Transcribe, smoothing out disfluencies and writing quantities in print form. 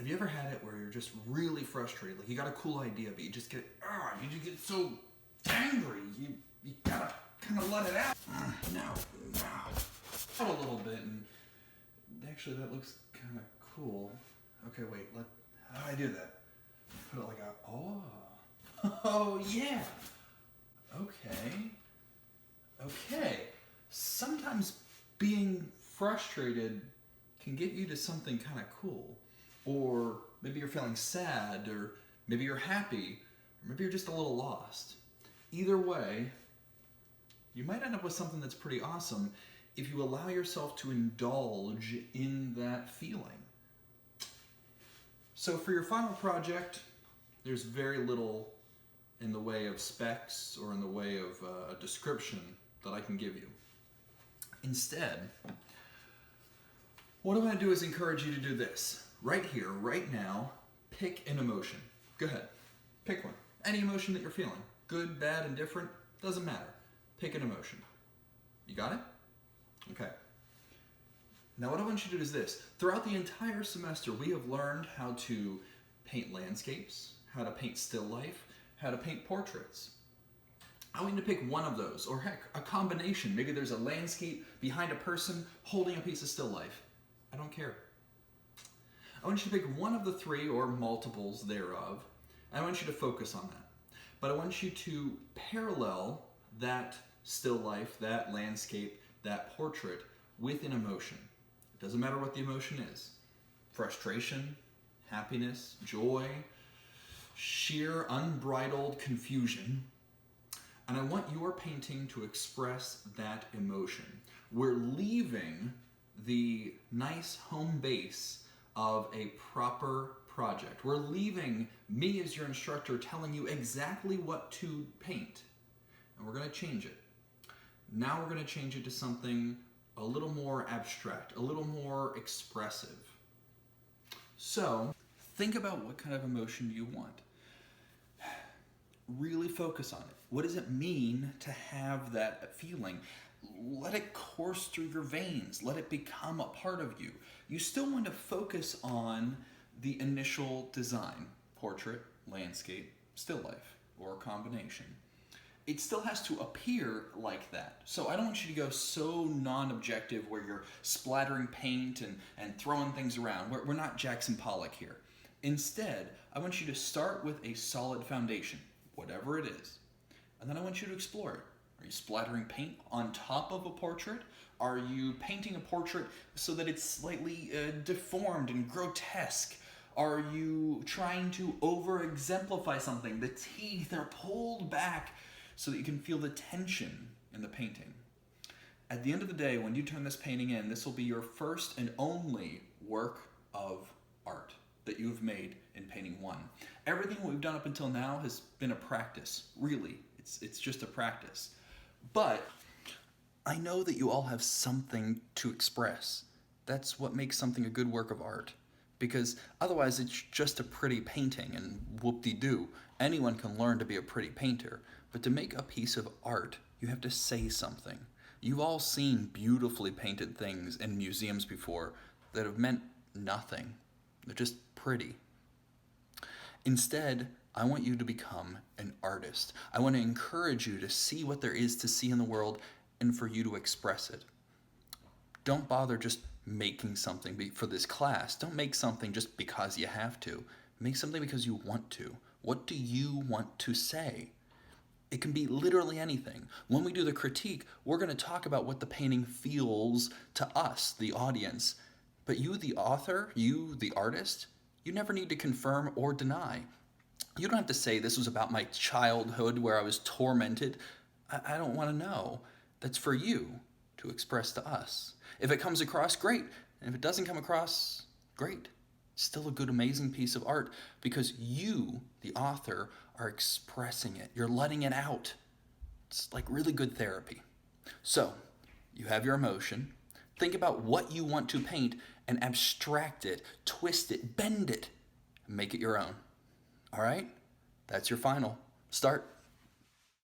Have you ever had it where you're just really frustrated? Like you got a cool idea, but you just get so angry. You gotta kind of let it out. No. Out a little bit, and actually that looks kind of cool. Okay, wait. How do I do that? Put it like oh yeah. Okay. Sometimes being frustrated can get you to something kind of cool. Or maybe you're feeling sad, or maybe you're happy, or maybe you're just a little lost. Either way, you might end up with something that's pretty awesome if you allow yourself to indulge in that feeling. So for your final project, there's very little in the way of specs or in the way of a description that I can give you. Instead, what I want to do is encourage you to do this. Right here, right now, pick an emotion. Go ahead, pick one. Any emotion that you're feeling. Good, bad, indifferent, doesn't matter. Pick an emotion. You got it? Okay. Now what I want you to do is this. Throughout the entire semester, we have learned how to paint landscapes, how to paint still life, how to paint portraits. I want you to pick one of those, or heck, a combination. Maybe there's a landscape behind a person holding a piece of still life. I don't care. I want you to pick one of the three or multiples thereof, and I want you to focus on that. But I want you to parallel that still life, that landscape, that portrait with an emotion. It doesn't matter what the emotion is. Frustration, happiness, joy, sheer unbridled confusion. And I want your painting to express that emotion. We're leaving the nice home base of a proper project. We're leaving me as your instructor telling you exactly what to paint. And we're going to change it. Now we're going to change it to something a little more abstract, a little more expressive. So, think about what kind of emotion you want. Really focus on it. What does it mean to have that feeling? Let it course through your veins. Let it become a part of you. You still want to focus on the initial design, portrait, landscape, still life, or a combination. It still has to appear like that. So I don't want you to go so non-objective where you're splattering paint and throwing things around. We're not Jackson Pollock here. Instead, I want you to start with a solid foundation, whatever it is. And then I want you to explore it. Are you splattering paint on top of a portrait? Are you painting a portrait so that it's slightly deformed and grotesque? Are you trying to over-exemplify something? The teeth are pulled back so that you can feel the tension in the painting. At the end of the day, when you turn this painting in, this will be your first and only work of art that you've made in painting one. Everything we've done up until now has been a practice, really. It's just a practice. But I know that you all have something to express. That's what makes something a good work of art. Because otherwise it's just a pretty painting and whoop-de-doo. Anyone can learn to be a pretty painter. But to make a piece of art, you have to say something. You've all seen beautifully painted things in museums before that have meant nothing. They're just pretty. Instead, I want you to become an artist. I want to encourage you to see what there is to see in the world and for you to express it. Don't bother just making something for this class. Don't make something just because you have to. Make something because you want to. What do you want to say? It can be literally anything. When we do the critique, we're going to talk about what the painting feels to us, the audience. But you, the author, you, the artist, you never need to confirm or deny. You don't have to say this was about my childhood where I was tormented. I don't want to know. That's for you to express to us. If it comes across, great. And if it doesn't come across, great. Still a good, amazing piece of art because you, the author, are expressing it. You're letting it out. It's like really good therapy. So, you have your emotion. Think about what you want to paint and abstract it, twist it, bend it, and make it your own. All right? That's your final. Start.